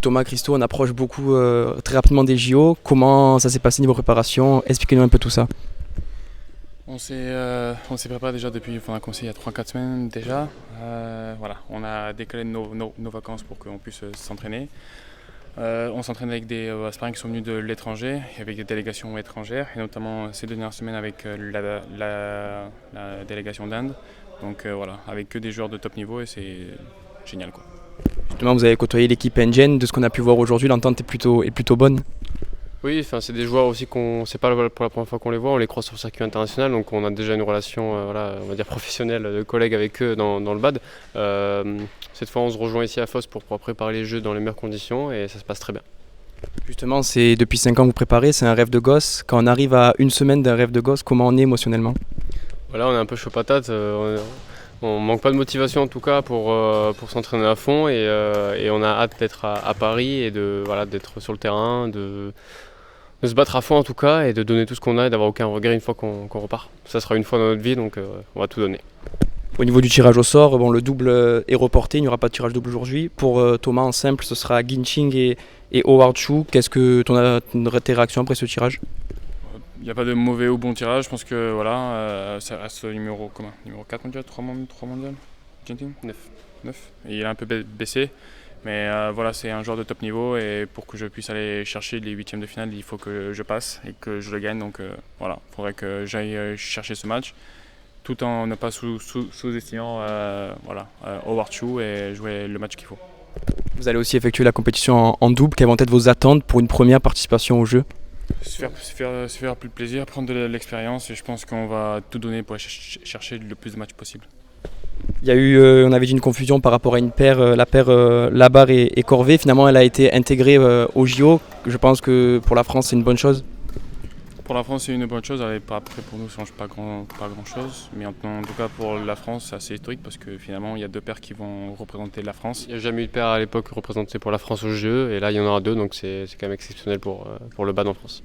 Thomas, Christo, on approche beaucoup très rapidement des JO. Comment ça s'est passé niveau préparation? Expliquez-nous un peu tout ça. On s'est préparé déjà depuis, on a commencé il y a 3-4 semaines déjà. Voilà, on a décalé nos vacances pour qu'on puisse s'entraîner. On s'entraîne avec des aspirants qui sont venus de l'étranger, et avec des délégations étrangères, et notamment ces dernières semaines avec la délégation d'Inde. Donc voilà, avec que des joueurs de top niveau et c'est génial quoi. Justement, vous avez côtoyé l'équipe Engine. De ce qu'on a pu voir aujourd'hui, l'entente est plutôt bonne. Oui, enfin, c'est des joueurs aussi c'est pas pour la première fois qu'on les voit, on les croise sur le circuit international, donc on a déjà une relation, voilà, on va dire professionnelle, de collègues avec eux dans le BAD. Cette fois, on se rejoint ici à Fos pour pouvoir préparer les jeux dans les meilleures conditions et ça se passe très bien. Justement, c'est depuis 5 ans que vous préparez, c'est un rêve de gosse. Quand on arrive à une semaine d'un rêve de gosse, comment on est émotionnellement? Voilà, on est un peu chaud patate, on manque pas de motivation en tout cas pour s'entraîner à fond et on a hâte d'être à Paris et voilà, d'être sur le terrain, de se battre à fond en tout cas et de donner tout ce qu'on a et d'avoir aucun regret une fois qu'on repart. Ça sera une fois dans notre vie, donc on va tout donner. Au niveau du tirage au sort, bon, le double est reporté, il n'y aura pas de tirage double aujourd'hui. Pour Thomas en simple, ce sera Ginching et Howard Chu. Qu'est-ce que tes réactions après ce tirage? Il n'y a pas de mauvais ou bon tirage, je pense que voilà, ça reste numéro 4 mondial, 3 mondial, Genting 9. Et il a un peu baissé, mais voilà, c'est un joueur de top niveau et pour que je puisse aller chercher les huitièmes de finale, il faut que je passe et que je le gagne. Donc voilà, il faudrait que j'aille chercher ce match tout en ne pas sous-estimant Howard Chu et jouer le match qu'il faut. Vous allez aussi effectuer la compétition en double. Quelles vont être vos attentes pour une première participation au jeu? Se faire plus plaisir, prendre de l'expérience et je pense qu'on va tout donner pour aller chercher le plus de matchs possible. On avait dit une confusion par rapport à une paire, la paire Labarre et Corvée. Finalement, elle a été intégrée au JO. Je pense que pour la France, c'est une bonne chose. Pour la France, c'est une bonne chose. Après, pour nous, ça ne change pas grand chose. Mais en tout cas, pour la France, c'est assez historique parce que finalement, il y a deux paires qui vont représenter la France. Il n'y a jamais eu de paire à l'époque représentée pour la France au jeu et là, il y en aura deux, donc c'est quand même exceptionnel pour le BAD en France.